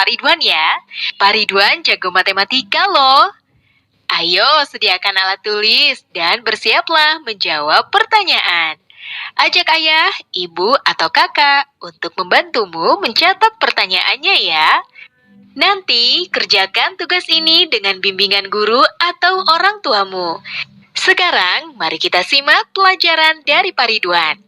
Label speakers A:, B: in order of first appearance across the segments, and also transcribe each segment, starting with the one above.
A: Pak Ridwan ya. Pak Ridwan jago matematika loh. Ayo sediakan alat tulis dan bersiaplah menjawab pertanyaan. Ajak ayah, ibu, atau kakak untuk membantumu mencatat pertanyaannya ya. Nanti kerjakan tugas ini dengan bimbingan guru atau orang tuamu. Sekarang mari kita simak pelajaran dari Pak Ridwan.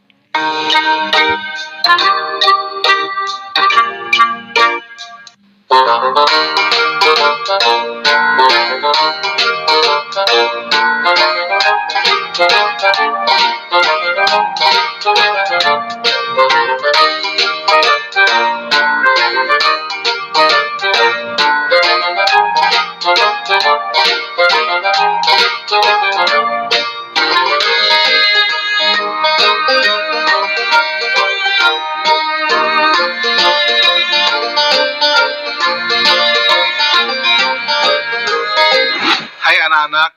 B: Hai anak-anak,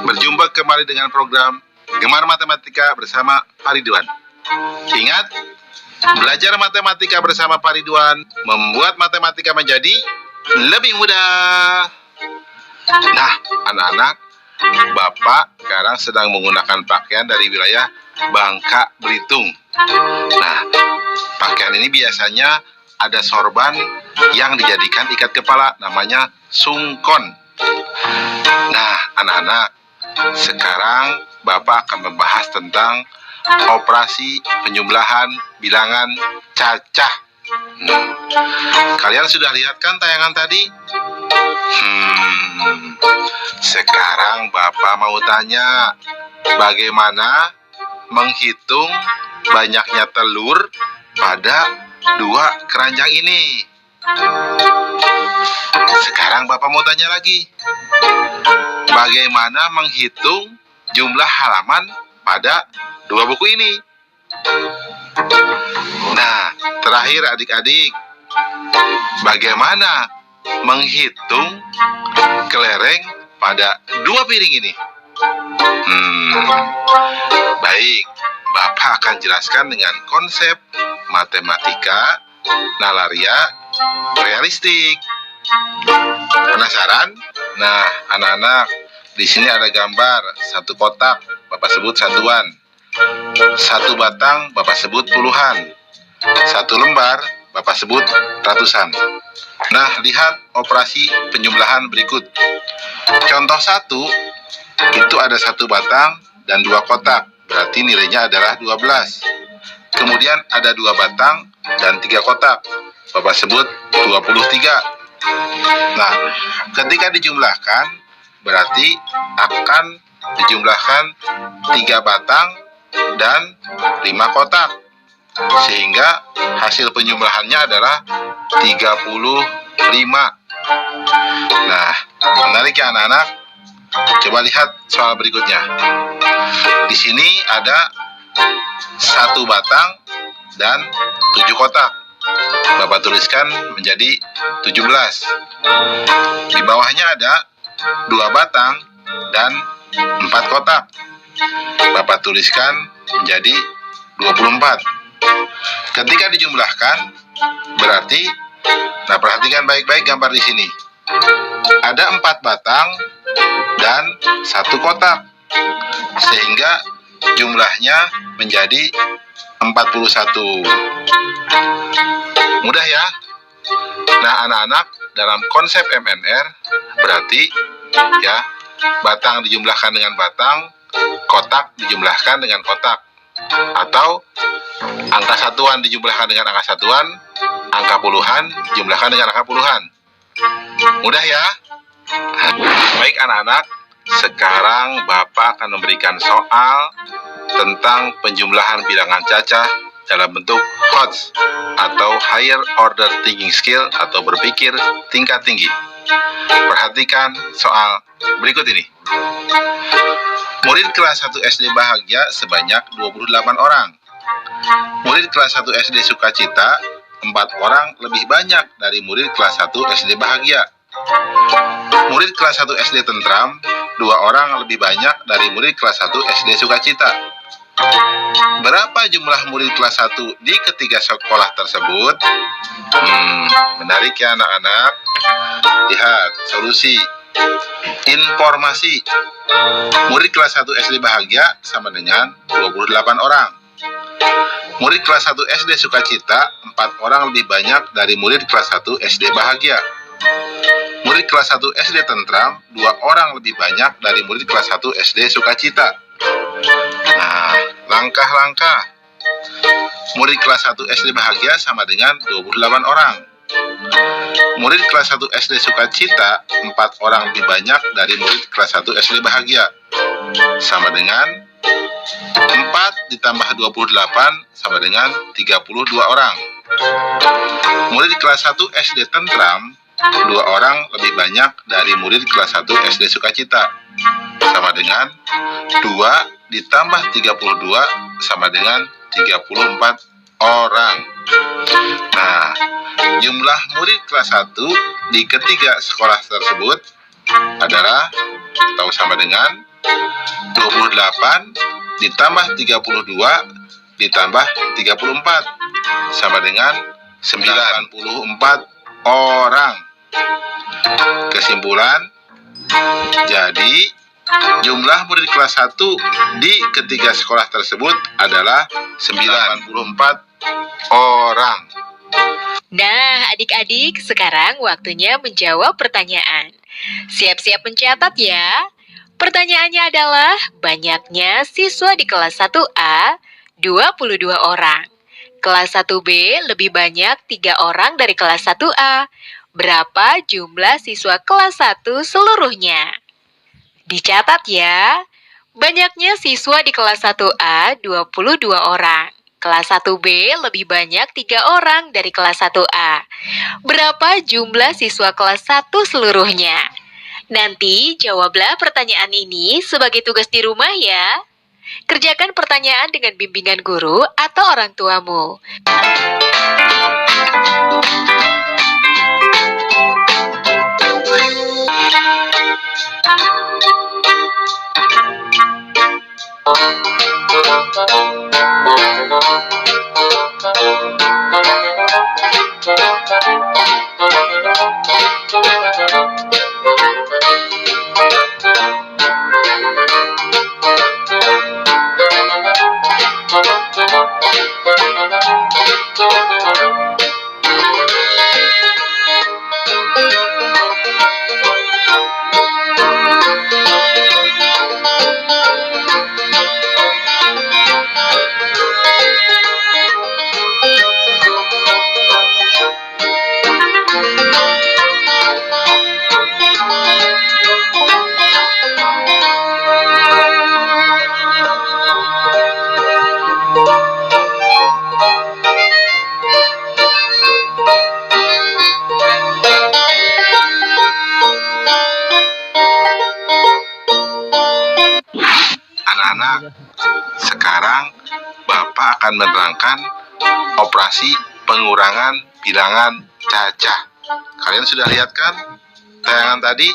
B: berjumpa kembali dengan program Gemar Matematika bersama Pak Ridwan. Ingat, belajar matematika bersama Pak Ridwan membuat matematika menjadi lebih mudah. Nah, anak-anak, Bapak sekarang sedang menggunakan pakaian dari wilayah Bangka Belitung. Nah, pakaian ini biasanya ada sorban yang dijadikan ikat kepala, namanya sungkon. Nah, anak-anak, sekarang Bapak akan membahas tentang operasi penjumlahan bilangan cacah. Kalian sudah lihat kan tayangan tadi? Sekarang Bapak mau tanya, bagaimana menghitung banyaknya telur pada dua keranjang ini? Sekarang Bapak mau tanya lagi, bagaimana menghitung jumlah halaman pada dua buku ini? Nah, terakhir adik-adik, bagaimana menghitung kelereng pada dua piring ini? Baik, Bapak akan jelaskan dengan konsep matematika nalaria realistik. Penasaran? Nah, anak-anak, di sini ada gambar satu kotak, Bapak sebut satuan. Satu batang, Bapak sebut puluhan. Satu lembar, Bapak sebut ratusan. Nah, lihat operasi penjumlahan berikut. Contoh 1, itu ada satu batang dan dua kotak, berarti nilainya adalah 12. Kemudian ada dua batang dan tiga kotak, Bapak sebut 23. Nah, ketika dijumlahkan, berarti akan dijumlahkan 3 batang dan 5 kotak, sehingga hasil penjumlahannya adalah 35. Nah, menarik ya anak-anak? Coba lihat soal berikutnya. Di sini ada satu batang dan 7 kotak. Bapak tuliskan menjadi 17. Di bawahnya ada 2 batang dan 4 kotak. Bapak tuliskan menjadi 24. Ketika dijumlahkan, berarti, nah perhatikan baik-baik gambar di sini. Ada 4 batang dan 1 kotak, sehingga jumlahnya menjadi 41. Mudah ya? Nah, anak-anak, dalam konsep MNR berarti ya, batang dijumlahkan dengan batang, kotak dijumlahkan dengan kotak, atau angka satuan dijumlahkan dengan angka satuan, angka puluhan dijumlahkan dengan angka puluhan. Mudah ya? Baik anak-anak, sekarang Bapak akan memberikan soal tentang penjumlahan bilangan cacah dalam bentuk HOTS atau Higher Order Thinking Skill atau berpikir tingkat tinggi. Perhatikan soal berikut ini. Murid kelas 1 SD bahagia sebanyak 28 orang. Murid kelas 1 SD sukacita 4 orang lebih banyak dari murid kelas 1 SD bahagia. Murid kelas 1 SD tentram 2 orang lebih banyak dari murid kelas 1 SD sukacita. Berapa jumlah murid kelas 1 di ketiga sekolah tersebut? Menarik ya anak-anak. Lihat solusi. Informasi. Murid kelas 1 SD Bahagia sama dengan 28 orang. Murid kelas 1 SD Sukacita 4 orang lebih banyak dari murid kelas 1 SD Bahagia. Murid kelas 1 SD Tentram 2 orang lebih banyak dari murid kelas 1 SD Sukacita. Nah, langkah-langkah. Murid kelas 1 SD Bahagia sama dengan 28 orang. Murid kelas 1 SD Sukacita 4 orang lebih banyak dari murid kelas 1 SD Bahagia. Sama dengan 4 ditambah 28 sama dengan 32 orang. Murid kelas 1 SD Tentram 2 orang lebih banyak dari murid kelas 1 SD Sukacita. Sama dengan 2 ditambah 32 sama dengan 34 orang. Nah, jumlah murid kelas 1 di ketiga sekolah tersebut adalah atau sama dengan 28 ditambah 32 ditambah 34 sama dengan 94 orang. Kesimpulan, jadi jumlah murid kelas 1 di ketiga sekolah tersebut adalah 94 orang.
A: Nah, adik-adik, sekarang waktunya menjawab pertanyaan. Siap-siap mencatat ya. Pertanyaannya adalah, banyaknya siswa di kelas 1A 22 orang. Kelas 1B lebih banyak 3 orang dari kelas 1A. Berapa jumlah siswa kelas 1 seluruhnya? Dicatat ya. Banyaknya siswa di kelas 1A 22 orang. Kelas 1B lebih banyak 3 orang dari kelas 1A. Berapa jumlah siswa kelas 1 seluruhnya? Nanti jawablah pertanyaan ini sebagai tugas di rumah ya. Kerjakan pertanyaan dengan bimbingan guru atau orang tuamu.
B: Anak-anak, sekarang Bapak akan menerangkan operasi pengurangan bilangan cacah. Kalian sudah lihat kan tayangan tadi?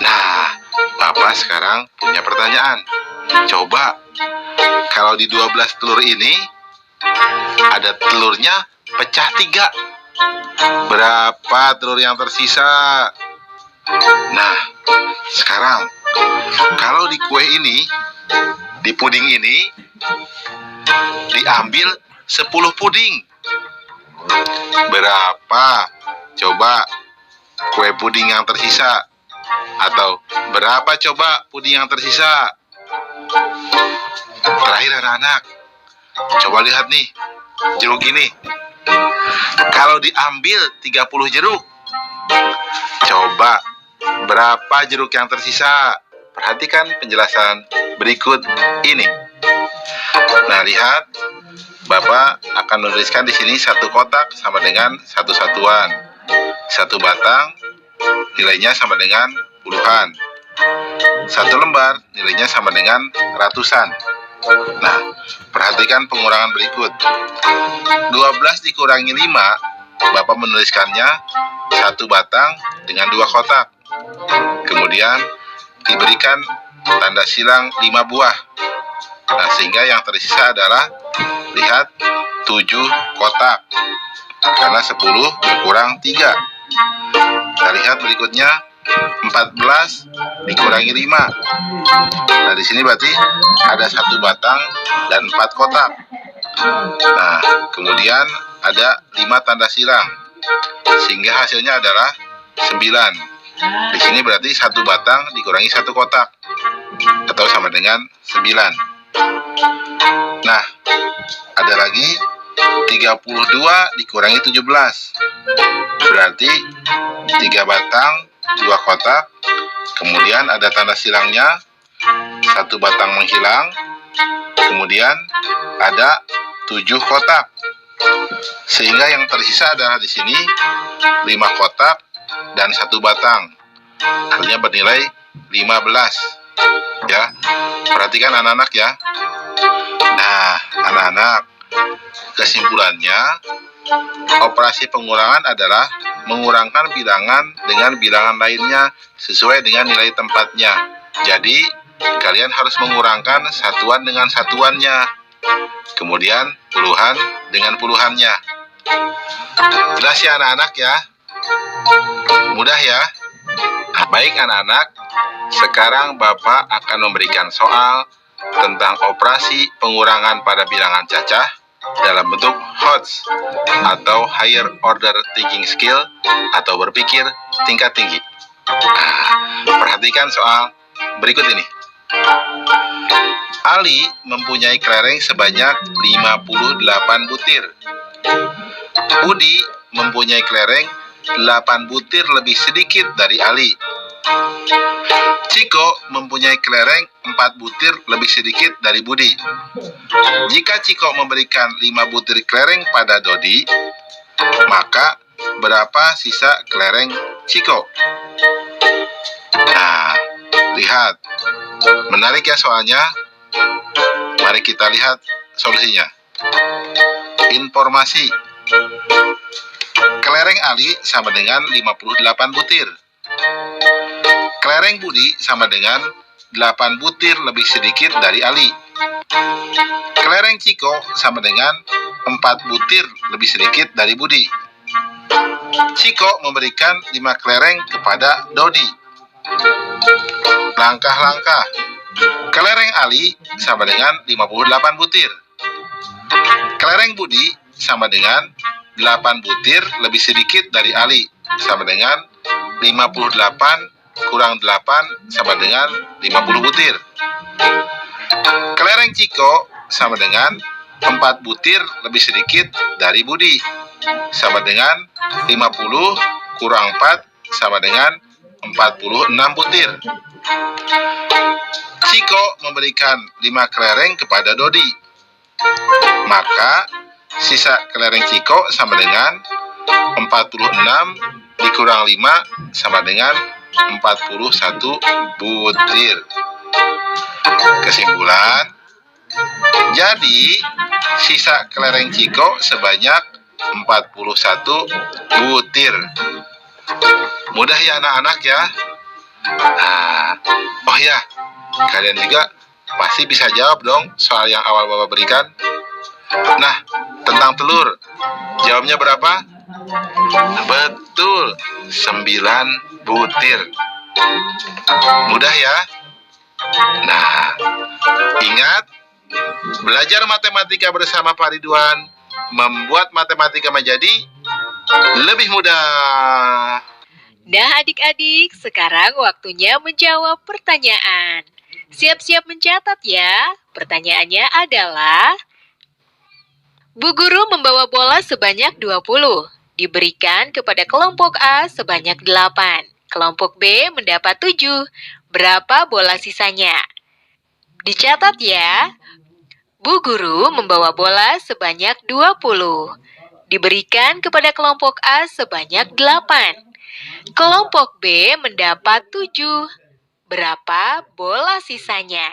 B: Nah, Bapak sekarang punya pertanyaan. Coba, kalau di 12 telur ini ada telurnya pecah 3. Berapa telur yang tersisa? Nah, sekarang kalau di kue ini, di puding ini, diambil 10 puding. Berapa? Coba kue puding yang tersisa. Atau berapa coba puding yang tersisa? Terakhir anak-anak, coba lihat nih, jeruk ini. Kalau diambil 30 jeruk, coba berapa jeruk yang tersisa? Perhatikan penjelasan berikut ini. Nah, lihat, Bapak akan menuliskan di sini satu kotak sama dengan satu satuan. Satu batang nilainya sama dengan puluhan. Satu lembar nilainya sama dengan ratusan. Nah, perhatikan pengurangan berikut. 12 dikurangi 5, Bapak menuliskannya satu batang dengan 2 kotak. Kemudian diberikan tanda silang 5 buah. Nah, sehingga yang tersisa adalah, lihat, 7 kotak. Karena 10 berkurang 3. Kita lihat berikutnya, 14 dikurangi 5. Nah, di sini berarti ada 1 batang dan 4 kotak. Nah, kemudian ada 5 tanda silang, sehingga hasilnya adalah 9. Di sini berarti 1 batang dikurangi 1 kotak, atau sama dengan 9. Nah, ada lagi 32 dikurangi 17. Berarti 3 batang, 2 kotak. Kemudian ada tanda silangnya, 1 batang menghilang. Kemudian ada 7 kotak. Sehingga yang tersisa adalah di sini 5 kotak dan 1 batang. Artinya bernilai 15. Ya. Perhatikan anak-anak ya. Nah, anak-anak, kesimpulannya, operasi pengurangan adalah mengurangkan bilangan dengan bilangan lainnya sesuai dengan nilai tempatnya. Jadi, kalian harus mengurangkan satuan dengan satuannya, kemudian puluhan dengan puluhannya. Jelas ya anak-anak ya? Mudah ya? Nah, baik anak-anak, sekarang Bapak akan memberikan soal tentang operasi pengurangan pada bilangan cacah dalam bentuk HOTS atau Higher Order Thinking Skill atau berpikir tingkat tinggi. Nah, perhatikan soal berikut ini. Ali mempunyai kelereng sebanyak 58 butir. Budi mempunyai kelereng 8 butir lebih sedikit dari Ali. Ciko mempunyai kelereng 4 butir lebih sedikit dari Budi. Jika Ciko memberikan 5 butir kelereng pada Dodi, maka berapa sisa kelereng Ciko? Nah, lihat. Menarik ya soalnya. Mari kita lihat solusinya. Informasi. Kelereng Ali sama dengan 58 butir. Kelereng Budi sama dengan 8 butir lebih sedikit dari Ali. Kelereng Ciko sama dengan 4 butir lebih sedikit dari Budi. Ciko memberikan 5 kelereng kepada Dodi. Langkah-langkah. Kelereng Ali sama dengan 58 butir. Kelereng Budi sama dengan 8 butir lebih sedikit dari Ali, sama dengan 58 kurang 8 sama dengan 50 butir. Kelereng Ciko sama dengan 4 butir lebih sedikit dari Budi, sama dengan 50 kurang 4 sama dengan 46 butir. Ciko memberikan 5 kelereng kepada Dodi. Maka sisa kelereng Ciko sama dengan 46 dikurang 5 sama dengan 41 butir. Kesimpulan, jadi sisa kelereng Ciko sebanyak 41 butir. Mudah ya anak-anak ya. Nah, oh ya, kalian juga pasti bisa jawab dong soal yang awal Bapak berikan. Nah, tentang telur, jawabnya berapa? Betul, 9 butir. Mudah ya? Nah, ingat, belajar matematika bersama Pak Ridwan membuat matematika menjadi lebih mudah.
A: Nah adik-adik, sekarang waktunya menjawab pertanyaan. Siap-siap mencatat ya. Pertanyaannya adalah, Bu Guru membawa bola sebanyak 20, diberikan kepada kelompok A sebanyak 8. Kelompok B mendapat 7. Berapa bola sisanya? Dicatat ya. Bu Guru membawa bola sebanyak 20, diberikan kepada kelompok A sebanyak 8. Kelompok B mendapat 7. Berapa bola sisanya?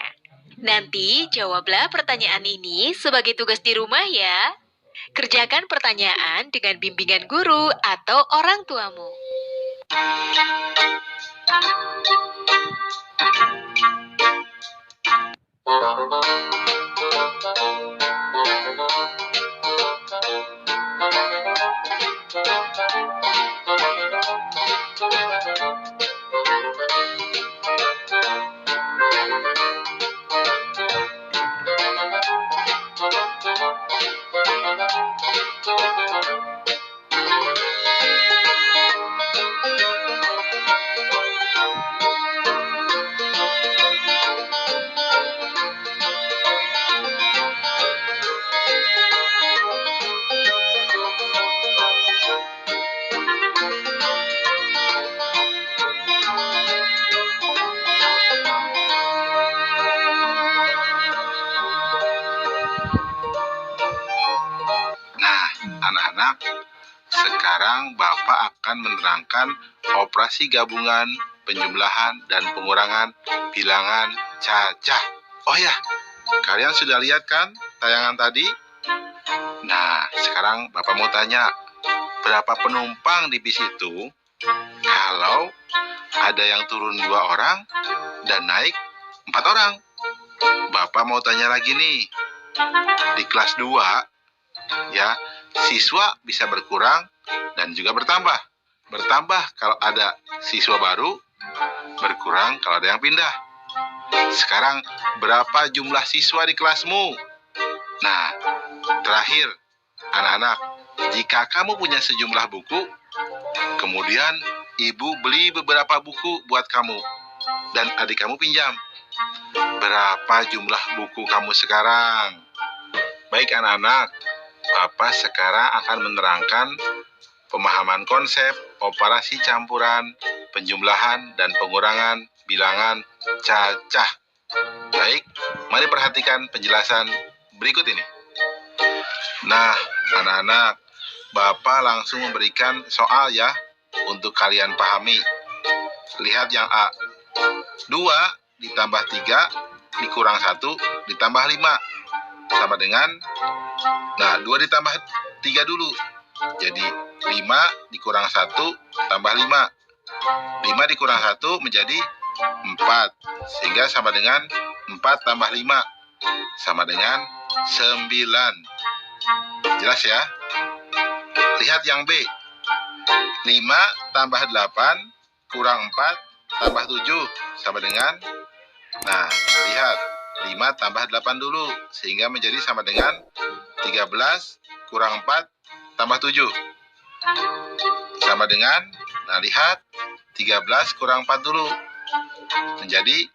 A: Nanti jawablah pertanyaan ini sebagai tugas di rumah ya. Kerjakan pertanyaan dengan bimbingan guru atau orang tuamu.
B: Nah, anak-anak, sekarang Bapak akan menerangkan operasi gabungan, penjumlahan, dan pengurangan bilangan cacah. Oh ya, kalian sudah lihat kan tayangan tadi? Nah, sekarang Bapak mau tanya, berapa penumpang di bis itu kalau ada yang turun 2 orang dan naik 4 orang? Bapak mau tanya lagi nih, di kelas 2, ya, siswa bisa berkurang dan juga bertambah. Bertambah kalau ada siswa baru, berkurang kalau ada yang pindah. Sekarang berapa jumlah siswa di kelasmu? Nah, terakhir, anak-anak, jika kamu punya sejumlah buku, kemudian ibu beli beberapa buku buat kamu dan adik kamu pinjam, berapa jumlah buku kamu sekarang? Baik anak-anak, Bapak sekarang akan menerangkan pemahaman konsep operasi campuran, penjumlahan, dan pengurangan bilangan cacah. Baik, mari perhatikan penjelasan berikut ini. Nah, anak-anak, Bapak langsung memberikan soal ya, untuk kalian pahami. Lihat yang A. 2 ditambah 3 dikurang 1 ditambah 5 sama dengan, nah 2 ditambah 3 dulu, jadi 5 dikurang 1 tambah 5. 5 dikurang 1 menjadi 4, sehingga sama dengan 4 tambah 5 sama dengan 9. Jelas ya? Lihat yang B. 5 tambah 8 kurang 4 tambah 7 sama dengan, nah lihat, 5 tambah 8 dulu, sehingga menjadi sama dengan 13 kurang 4 tambah 7 sama dengan, nah lihat, 13 kurang 4 dulu, menjadi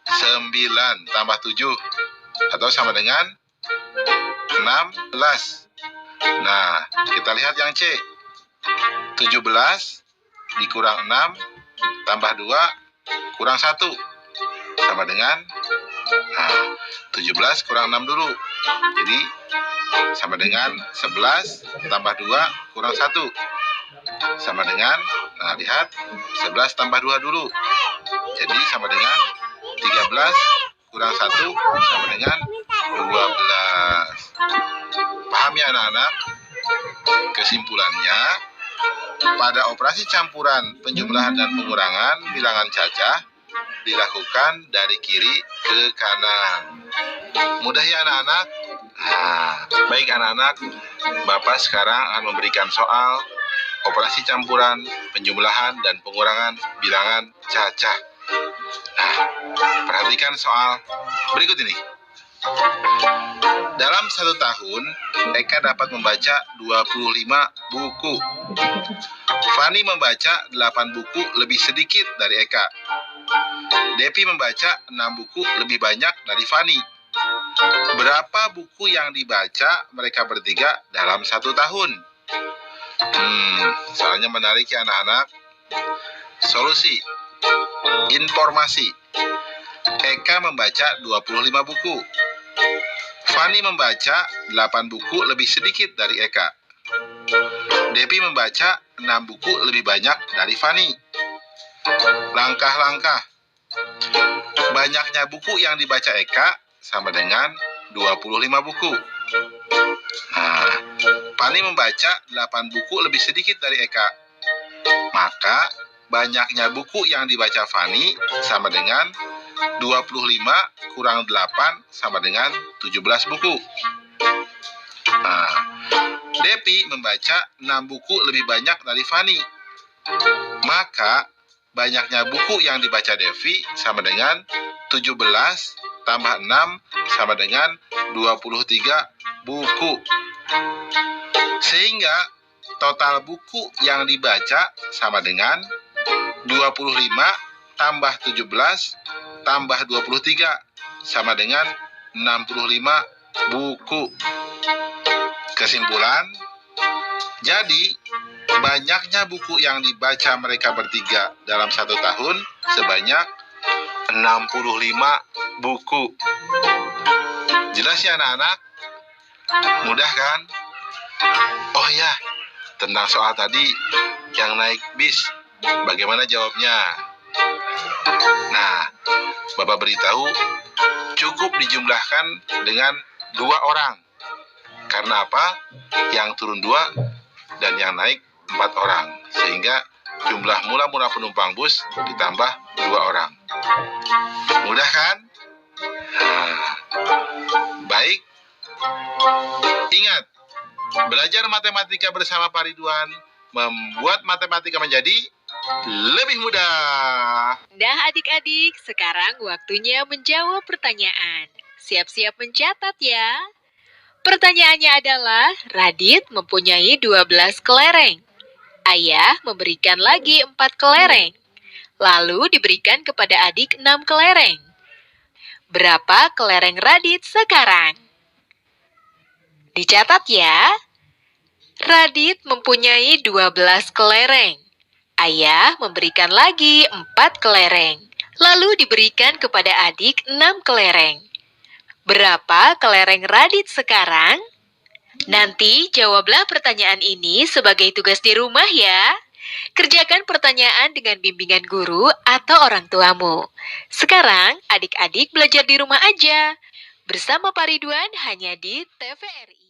B: 9 tambah 7 atau sama dengan 16. Nah, kita lihat yang C. 17 dikurang 6 tambah 2 kurang 1 sama dengan, nah 17 kurang 6 dulu, jadi sama dengan 11 tambah 2 kurang 1 sama dengan, nah lihat, 11 tambah 2 dulu, jadi sama dengan 13 kurang 1 sama dengan 12. Paham ya anak-anak? Kesimpulannya, pada operasi campuran, penjumlahan, dan pengurangan bilangan cacah dilakukan dari kiri ke kanan. Mudah ya anak-anak? Nah, baik anak-anak, Bapak sekarang akan memberikan soal operasi campuran, penjumlahan, dan pengurangan bilangan cacah. Nah, perhatikan soal berikut ini. Dalam 1 tahun, Eka dapat membaca 25 buku. Fani membaca 8 buku lebih sedikit dari Eka. Depi membaca 6 buku lebih banyak dari Fani. Berapa buku yang dibaca mereka bertiga dalam 1 tahun? Soalnya menarik ya anak-anak. Solusi. Informasi. Eka membaca 25 buku. Fani membaca 8 buku lebih sedikit dari Eka. Depi membaca 6 buku lebih banyak dari Fani. Langkah-langkah. Banyaknya buku yang dibaca Eka sama dengan 25 buku. Nah, Fani membaca 8 buku lebih sedikit dari Eka. Maka banyaknya buku yang dibaca Fani sama dengan 25 kurang 8 sama dengan 17 buku. Nah, Depi membaca 6 buku lebih banyak dari Fani. Maka banyaknya buku yang dibaca Devi sama dengan 17 tambah 6 sama dengan 23 buku. Sehingga total buku yang dibaca sama dengan 25 tambah 17 tambah 23 sama dengan 65 buku. Kesimpulan, jadi banyaknya buku yang dibaca mereka bertiga dalam 1 tahun sebanyak 65 buku. Jelas ya anak-anak? Mudah kan? Oh ya, tentang soal tadi yang naik bis, bagaimana jawabnya? Nah, Bapak beritahu cukup dijumlahkan dengan 2 orang. Karena apa? Yang turun 2 dan yang naik 4 orang. Sehingga jumlah mula-mula penumpang bus ditambah 2 orang. Mudah kan? Nah, baik. Ingat, belajar matematika bersama Pak Ridwan membuat matematika menjadi lebih mudah.
A: Nah adik-adik, sekarang waktunya menjawab pertanyaan. Siap-siap mencatat ya. Pertanyaannya adalah, Radit mempunyai 12 kelereng. Ayah memberikan lagi 4 kelereng. Lalu diberikan kepada adik 6 kelereng. Berapa kelereng Radit sekarang? Dicatat ya. Radit mempunyai 12 kelereng. Ayah memberikan lagi 4 kelereng. Lalu diberikan kepada adik 6 kelereng. Berapa kelereng Radit sekarang? Nanti jawablah pertanyaan ini sebagai tugas di rumah ya. Kerjakan pertanyaan dengan bimbingan guru atau orang tuamu. Sekarang adik-adik belajar di rumah aja. Bersama Pak Ridwan hanya di TVRI.